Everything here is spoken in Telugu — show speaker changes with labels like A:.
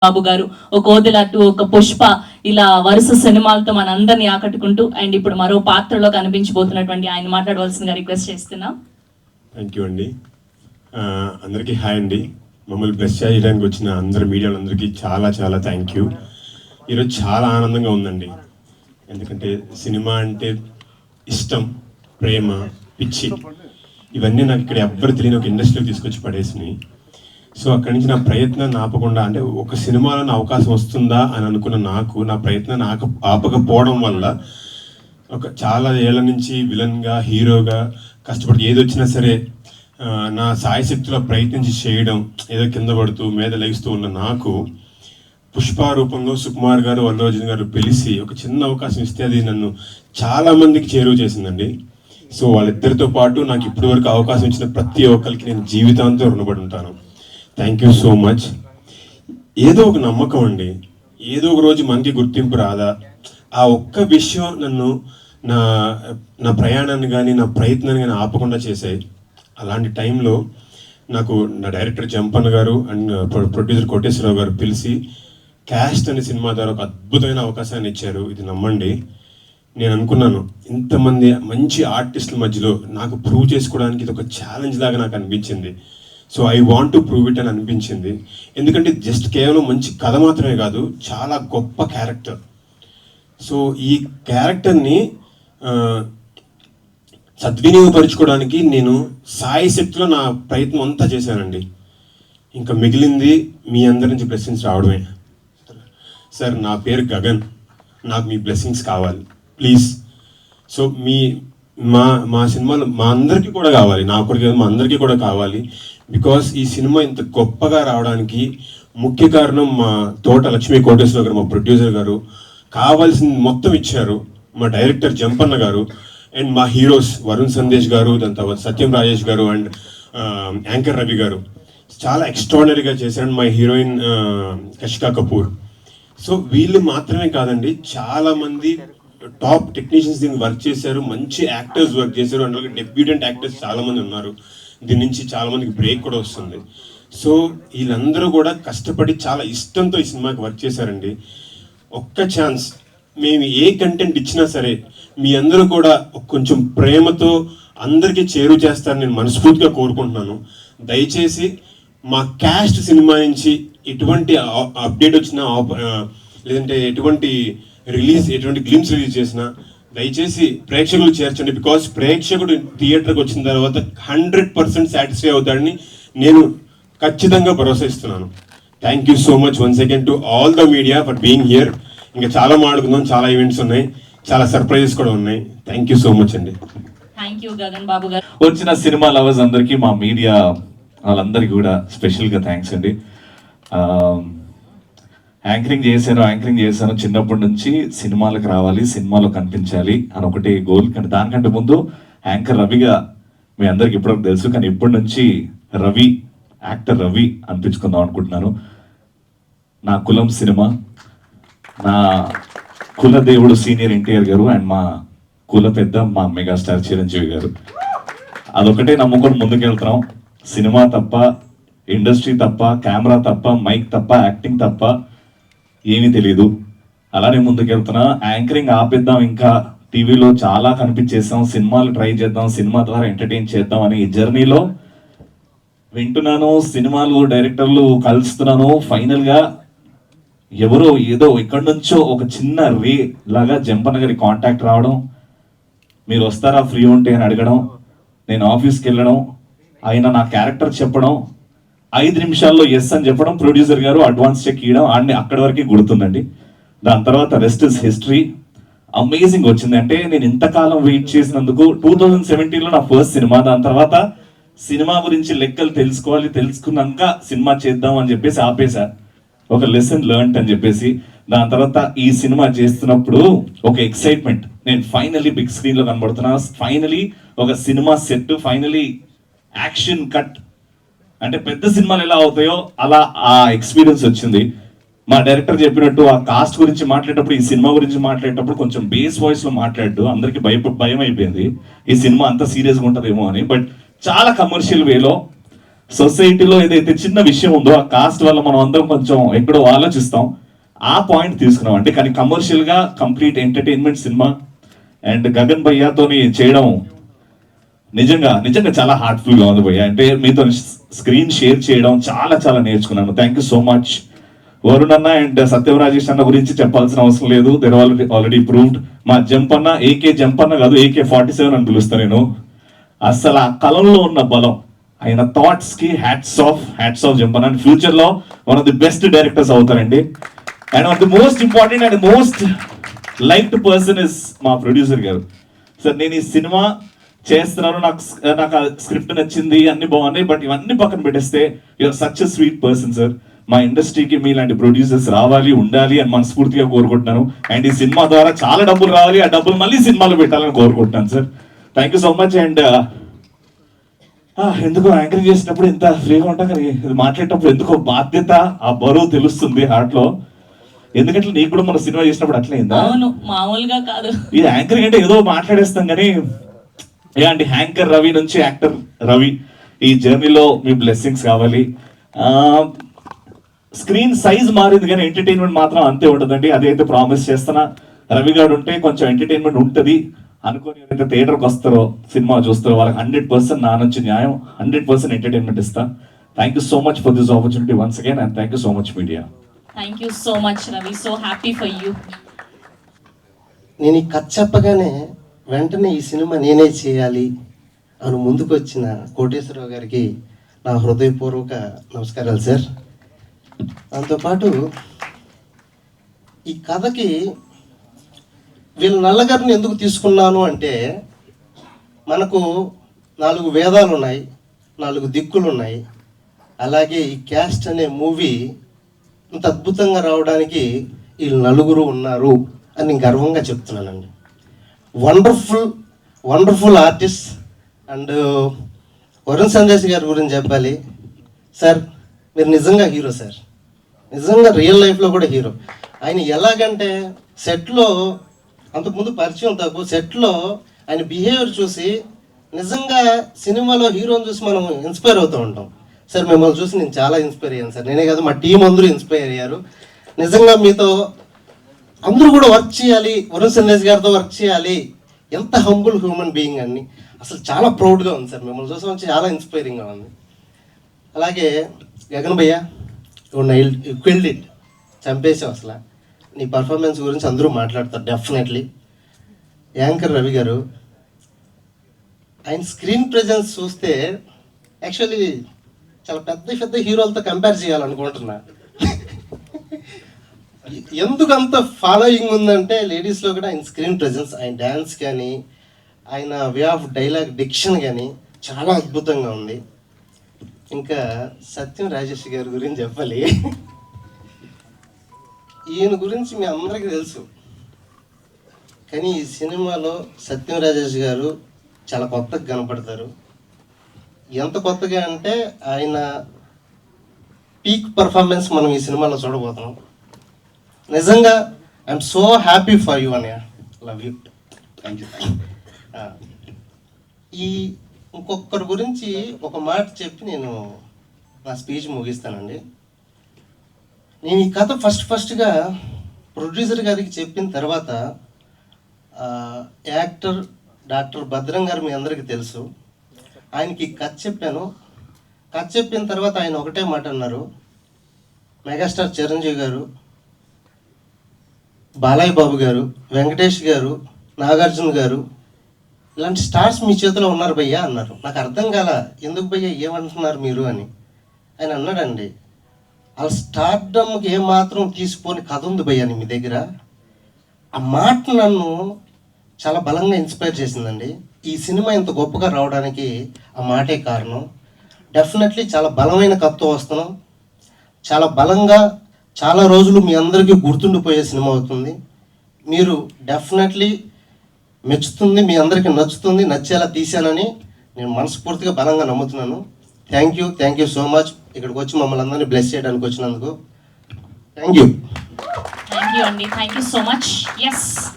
A: బాబు గారు ఒక ఓదెలట్టు ఒక పుష్ప ఇలా వరుస సినిమాలతో మనందరినీ ఆకట్టుకుంటూ అండ్ ఇప్పుడు మరో పాత్రలో కనిపించబోతున్నటువంటి ఆయన మాట్లాడవలసిందిగా రిక్వెస్ట్ చేస్తున్నాం.
B: థ్యాంక్ యూ అండి. అందరికీ హాయ్ అండి. మమ్మల్ని బ్లెస్ చేయడానికి వచ్చిన అందరు మీడియాలందరికీ చాలా చాలా థ్యాంక్ యూ. ఈరోజు చాలా ఆనందంగా ఉందండి. ఎందుకంటే సినిమా అంటే ఇష్టం, ప్రేమ, పిచ్చి ఇవన్నీ నాకు ఇక్కడ ఎవ్వరు తెలియని ఒక ఇండస్ట్రీలో తీసుకొచ్చి పడేసినాయి. సో అక్కడి నుంచి నా ప్రయత్నాన్ని ఆపకుండా, అంటే ఒక సినిమాలో నా అవకాశం వస్తుందా అని అనుకున్న నాకు నా ప్రయత్నాన్ని ఆపకపోవడం వల్ల ఒక చాలా ఏళ్ల నుంచి విలన్గా హీరోగా కష్టపడి ఏది వచ్చినా సరే నా సాయశక్తిలో ప్రయత్నించి చేయడం, ఏదో కింద పడుతూ మీద లెగుస్తూ ఉన్న నాకు పుష్ప రూపంలో సుకుమార్ గారు, అల్లు అర్జున్ గారు పిలిచి ఒక చిన్న అవకాశం ఇస్తే అది నన్ను చాలా మందికి చేరువ చేసిందండి. సో వాళ్ళిద్దరితో పాటు నాకు ఇప్పటి వరకు అవకాశం ఇచ్చిన ప్రతి ఒక్కరికి నేను జీవితాంతం రుణపడి ఉంటాను. Thank you so much. ఏదో ఒక నమ్మకం అండి, ఏదో ఒక రోజు మనకి గుర్తింపు రాదా, ఆ ఒక్క విషయం నన్ను నా ప్రయాణాన్ని కానీ నా ప్రయత్నాన్ని కానీ ఆపకుండా చేశాయి. అలాంటి టైంలో నాకు నా డైరెక్టర్ జంపన్న గారు అండ్ ప్రొడ్యూసర్ కోటేశ్వరరావు గారు పిలిచి క్యాస్ట్ అనే సినిమా ద్వారా ఒక అద్భుతమైన అవకాశాన్ని ఇచ్చారు. ఇది నమ్మండి. నేను అనుకున్నాను ఇంతమంది మంచి ఆర్టిస్టుల మధ్యలో నాకు ప్రూవ్ చేసుకోవడానికి ఇది ఒక ఛాలెంజ్ లాగా నాకు అనిపించింది. So I want to prove it అని అనిపించింది. ఎందుకంటే జస్ట్ కేవలం మంచి కథ మాత్రమే కాదు, చాలా గొప్ప క్యారెక్టర్. సో ఈ క్యారెక్టర్ని సద్వినియోగపరుచుకోవడానికి నేను సాయశక్తిలో నా ప్రయత్నం అంతా చేశానండి. ఇంకా మిగిలింది మీ అందరి నుంచి బ్లెస్సింగ్స్ రావడమే. సార్, నా పేరు గగన్, నాకు మీ బ్లెస్సింగ్స్ కావాలి ప్లీజ్. సో మా సినిమాలు మా అందరికీ కూడా కావాలి, నా ఒకరికి మా అందరికీ కూడా కావాలి. బికాస్ ఈ సినిమా ఇంత గొప్పగా రావడానికి ముఖ్య కారణం మా తోట లక్ష్మీ కోటేశ్వర గారు, మా ప్రొడ్యూసర్ గారు కావాల్సింది మొత్తం ఇచ్చారు. మా డైరెక్టర్ జంపన్న గారు అండ్ మా హీరోస్ వరుణ్ సందేశ్ గారు, దాని తర్వాత సత్యం రాజేష్ గారు అండ్ యాంకర్ రవి గారు చాలా ఎక్స్ట్రాడినరీగా చేశారు. మా హీరోయిన్ కషికా కపూర్. సో వీళ్ళు మాత్రమే కాదండి, చాలా మంది టాప్ టెక్నీషియన్స్ దీన్ని వర్క్ చేశారు, మంచి యాక్టర్స్ వర్క్ చేశారు, అందులో డెబ్యూటెంట్ యాక్టర్స్ చాలా మంది ఉన్నారు. దీని నుంచి చాలా మందికి బ్రేక్ కూడా వస్తుంది. సో వీళ్ళందరూ కూడా కష్టపడి చాలా ఇష్టంతో ఈ సినిమాకి వర్క్ చేశారండి. ఒక్క ఛాన్స్, మేము ఏ కంటెంట్ ఇచ్చినా సరే మీ అందరూ కూడా కొంచెం ప్రేమతో అందరికీ చేరువ చేస్తారని నేను మనస్ఫూర్తిగా కోరుకుంటున్నాను. దయచేసి మా క్యాస్ట్ సినిమా నుంచి ఎటువంటి అప్డేట్ వచ్చినా, లేదంటే ఎటువంటి గ్లిమ్స్ రిలీజ్ చేసినా దయచేసి ప్రేక్షకులు చేర్చండి. బికాస్ ప్రేక్షకుడు థియేటర్కి వచ్చిన తర్వాత 100% సాటిస్ఫై అవుతాడని నేను ఖచ్చితంగా భరోసా ఇస్తున్నాను. Thank you so much once again to all the media for being here. ఇంకా చాలా మాట్లాడుకుందాం, చాలా ఈవెంట్స్ ఉన్నాయి, చాలా సర్ప్రైజెస్ కూడా ఉన్నాయి. థ్యాంక్ యూ సో మచ్ అండి.
A: థ్యాంక్ యూ గగన్ బాబు గారు.
C: వచ్చిన సినిమా లవర్స్ అందరికీ, మా మీడియా వాళ్ళందరికీ కూడా స్పెషల్గా థ్యాంక్స్ అండి. యాంకరింగ్ చేశాను చిన్నప్పటి నుంచి సినిమాలకు రావాలి, సినిమాలో కనిపించాలి అని ఒకటే గోల్. కానీ దానికంటే ముందు యాంకర్ రవిగా మీ అందరికి ఇప్పటివరకు తెలుసు, కానీ ఇప్పటి నుంచి యాక్టర్ రవి అనిపించుకుందాం అనుకుంటున్నాను. నా కులం సినిమా, నా కుల దేవుడు సీనియర్ ఎన్టీఆర్ గారు అండ్ మా కుల పెద్ద మా మెగాస్టార్ చిరంజీవి గారు. అదొకటే నమ్ముకొని ముందుకెళ్తున్నాం. సినిమా తప్ప, ఇండస్ట్రీ తప్ప, కెమెరా తప్ప, మైక్ తప్ప, యాక్టింగ్ తప్ప ఏమీ తెలీదు. అలానే ముందుకెళ్తున్నా. యాంకరింగ్ ఆపేద్దాం, ఇంకా టీవీలో చాలా కనిపించేస్తాం, సినిమాలు ట్రై చేద్దాం, సినిమా ద్వారా ఎంటర్టైన్ చేద్దాం అని ఈ జర్నీలో వింటున్నాను. సినిమాలు డైరెక్టర్లు కలుస్తున్నాను. ఫైనల్గా ఎవరో ఏదో ఎక్కడి నుంచో ఒక చిన్న రే లాగా జంపన్న గారి కాంటాక్ట్ రావడం, మీరు వస్తారా ఫ్రీ ఉంటే అని అడగడం, నేను ఆఫీస్కి వెళ్ళడం, ఆయన నా క్యారెక్టర్ చెప్పడం, 5 నిమిషాల్లో ఎస్ అని చెప్పడం, ప్రొడ్యూసర్ గారు అడ్వాన్స్ చెక్ ఇవ్వడం, ఆడిని అక్కడి వరకు గుర్తుందండి. దాని తర్వాత రెస్ట్ ఇస్ హిస్టరీ. అమేజింగ్ వచ్చింది. అంటే నేను ఇంతకాలం వెయిట్ చేసినందుకు 2017లో నా ఫస్ట్ సినిమా. దాని తర్వాత సినిమా గురించి లెక్కలు తెలుసుకున్నాక సినిమా చేద్దాం అని చెప్పేసి ఆపేశా, ఒక లెసన్ లెర్న్ అని చెప్పేసి. దాని తర్వాత ఈ సినిమా చేస్తున్నప్పుడు ఒక ఎక్సైట్మెంట్, నేను ఫైనలీ బిగ్ స్క్రీన్ లో కనబడుతున్నా, ఫైనలీ ఒక cinema set, finally action cut. అంటే పెద్ద సినిమాలు ఎలా అవుతాయో అలా ఆ ఎక్స్పీరియన్స్ వచ్చింది. మా డైరెక్టర్ చెప్పినట్టు ఆ కాస్ట్ గురించి మాట్లాడేటప్పుడు, ఈ సినిమా గురించి మాట్లాడేటప్పుడు కొంచెం బేస్ వాయిస్ లో మాట్లాడు, అందరికి భయం అయిపోయింది ఈ సినిమా అంత సీరియస్గా ఉంటుందేమో అని. బట్ చాలా కమర్షియల్ వేలో సొసైటీలో ఏదైతే చిన్న విషయం ఉందో ఆ కాస్ట్ వల్ల మనం అందరం కొంచెం ఎక్కడో ఆలోచిస్తాం, ఆ పాయింట్ తీసుకున్నాం అంటే. కానీ కమర్షియల్ గా complete entertainment cinema and Gagan భయ్యాతోని చేయడం నిజంగా నిజంగా చాలా హార్ట్ఫుల్ గా ఉంది భయ్య. అంటే మీతో స్క్రీన్ షేర్ చేయడం చాలా చాలా నేర్చుకున్నాను. Thank you so much. Varun అన్న అండ్ సత్యం రాజేష్ అన్న గురించి చెప్పాల్సిన అవసరం లేదు, దెర్ ఆల్రెడీ ప్రూవ్డ్. మా జంప్ అన్న AK జంప్ అన్న కాదు, AK-47 అని పిలుస్తాను నేను. అసలు ఆ కలంలో ఉన్న బలం, ఆయన థాట్స్ కి హ్యాట్స్ ఆఫ్ జంప్ అన్న. అండ్ ఫ్యూచర్ లో one of the best directors అవుతారండి. And one of the most important and most liked person is మా ప్రొడ్యూసర్ గారు. సార్ నేను ఈ సినిమా చేస్తున్నాను, నాకు స్క్రిప్ట్ నచ్చింది, అన్ని బాగున్నాయి, బట్ ఇవన్నీ పక్కన పెట్టేస్తే you're such a sweet person sir. మా ఇండస్ట్రీకి మీలాంటి ప్రొడ్యూసర్స్ రావాలి, ఉండాలి అని మనస్ఫూర్తిగా కోరుకుంటున్నాను. అండ్ ఈ సినిమా ద్వారా చాలా డబ్బులు రావాలి, ఆ డబ్బులు మళ్ళీ సినిమాలో పెట్టాలని కోరుకుంటున్నాను sir. Thank you so much. And ఎందుకో యాంకరింగ్ చేసినప్పుడు ఎంత ఫ్రీగా ఉంటాం కానీ ఇది మాట్లాడేటప్పుడు ఎందుకో బాధ్యత, ఆ బరువు తెలుస్తుంది హార్ట్ లో. ఎందుకంటే నీకు కూడా మన సినిమా చేసినప్పుడు అట్లయిందా?
A: అవును, మామూలుగా కాదు.
C: ఇది యాంకరింగ్ అంటే ఏదో మాట్లాడేస్తాం కానీ ఇలాంటి యాంకర్ రవి నుంచి యాక్టర్ రవి ఈ జర్నీలో మీ బ్లెస్సింగ్స్ కావాలి. స్క్రీన్ సైజ్ మారింది కానీ ఎంటర్టైన్మెంట్ మాత్రం అంతే ఉంటుందండి. అదైతే ప్రామిస్ చేస్తున్నా. రవి గారు ఉంటే కొంచెం ఎంటర్టైన్మెంట్ ఉంటుంది అనుకొని ఎవరైతే థియేటర్కి వస్తారో, సినిమా చూస్తారో వాళ్ళకి 100% నా నుంచి న్యాయం, 100% ఎంటర్టైన్మెంట్ ఇస్తా. Thank you so much for this opportunity once again and thank you so much media.
A: Thank you so much Ravi, so happy for you.
D: నేను ఈ కథ చెప్పగానే వెంటనే ఈ సినిమా నేనే చేయాలి అని ముందుకు వచ్చిన కోటేశ్వరరావు గారికి నా హృదయపూర్వక నమస్కారాలు సార్. దాంతోపాటు ఈ కథకి వీళ్ళ నల్లగారిని ఎందుకు తీసుకున్నాను అంటే, మనకు 4 వేదాలు ఉన్నాయి, 4 దిక్కులు ఉన్నాయి. అలాగే ఈ క్యాస్ట్ అనే మూవీ ఇంత అద్భుతంగా రావడానికి వీళ్ళు 4 ఉన్నారు అని నేను గర్వంగా చెప్తున్నానండి. Wonderful artist. And Varun Sandesh గారి గురించి చెప్పాలి సార్. మీరు నిజంగా హీరో సార్, నిజంగా రియల్ లైఫ్లో కూడా హీరో. ఆయన ఎలాగంటే సెట్లో అంతకుముందు పరిచయం తక్కువ, సెట్లో ఆయన బిహేవియర్ చూసి నిజంగా సినిమాలో హీరోని చూసి మనం ఇన్స్పైర్ అవుతూ ఉంటాం సార్. మిమ్మల్ని చూసి నేను చాలా ఇన్స్పైర్ అయ్యాను సార్. నేనే కాదు, మా టీం అందరూ ఇన్స్పైర్ అయ్యారు. నిజంగా మీతో అందరూ కూడా వర్క్ చేయాలి, వరుణ్ సందేశ్ గారితో వర్క్ చేయాలి. ఎంత హంబుల్ హ్యూమన్ బీయింగ్ అని అసలు చాలా ప్రౌడ్గా ఉంది సార్. మిమ్మల్ని చూసాం చాలా ఇన్స్పైరింగ్గా ఉంది. అలాగే గగన్ భయ్య క్విల్డ్ ఇట్, చంపేసాం అసలు. నీ పర్ఫార్మెన్స్ గురించి అందరూ మాట్లాడతారు డెఫినెట్లీ. యాంకర్ రవి గారు, ఆయన స్క్రీన్ ప్రెజెన్స్ చూస్తే యాక్చువల్లీ చాలా పెద్ద హీరోలతో కంపేర్ చేయాలనుకుంటున్నా. ఎందుకు అంత ఫాలోయింగ్ ఉందంటే లేడీస్లో కూడా ఆయన స్క్రీన్ ప్రెజెన్స్, ఆయన డ్యాన్స్ కానీ ఆయన వే ఆఫ్ డైలాగ్ డిక్షన్ కానీ చాలా అద్భుతంగా ఉంది. ఇంకా సత్యం రాజేష్ గారి గురించి చెప్పాలి. ఈయన గురించి మీ అందరికీ తెలుసు, కానీ ఈ సినిమాలో సత్యం రాజేష్ గారు చాలా కొత్తగా కనపడతారు. ఎంత కొత్తగా అంటే ఆయన పీక్ పర్ఫార్మెన్స్ మనం ఈ సినిమాలో చూడబోతున్నాం. నిజంగా I'm so happy for you అన్నయ్య, లవ్ యూ, థ్యాంక్ యూ. ఈ ఇంకొకరి గురించి ఒక మాట చెప్పి నేను నా స్పీచ్ ముగిస్తానండి. నేను ఈ కథ ఫస్ట్గా ప్రొడ్యూసర్ గారికి చెప్పిన తర్వాత యాక్టర్ డాక్టర్ భద్రం గారు మీ అందరికీ తెలుసు, ఆయనకి కథ చెప్పాను. కథ చెప్పిన తర్వాత ఆయన ఒకటే మాట అన్నారు, మెగాస్టార్ చిరంజీవి గారు, బాలయ్య బాబు గారు, వెంకటేష్ గారు, నాగార్జున గారు ఇలాంటి స్టార్స్ మీ చేతిలో ఉన్నారు భయ్యా అన్నారు. నాకు అర్థం కాల, ఎందుకు భయ్యా ఏమంటున్నారు మీరు అని. ఆయన అన్నాడండి, వాళ్ళ స్టార్డమ్కి ఏమాత్రం తీసిపోని కథ ఉంది భయ్యా మీ దగ్గర. ఆ మాట నన్ను చాలా బలంగా ఇన్స్పైర్ చేసిందండి. ఈ సినిమా ఇంత గొప్పగా రావడానికి ఆ మాటే కారణం. డెఫినెట్లీ చాలా బలమైన కథతో వస్తున్నాం. చాలా బలంగా చాలా రోజులు మీ అందరికీ గుర్తుండిపోయే సినిమా అవుతుంది. మీరు డెఫినెట్లీ మెచ్చుతుంది, మీ అందరికీ నచ్చుతుంది, నచ్చేలా తీశానని నేను మనస్ఫూర్తిగా బలంగా నమ్ముతున్నాను. Thank you so much. ఇక్కడికి వచ్చి మమ్మల్ని అందరినీ బ్లెస్ చేయడానికి వచ్చినందుకు థ్యాంక్ యూ
A: అండి, thank you so much. Yes.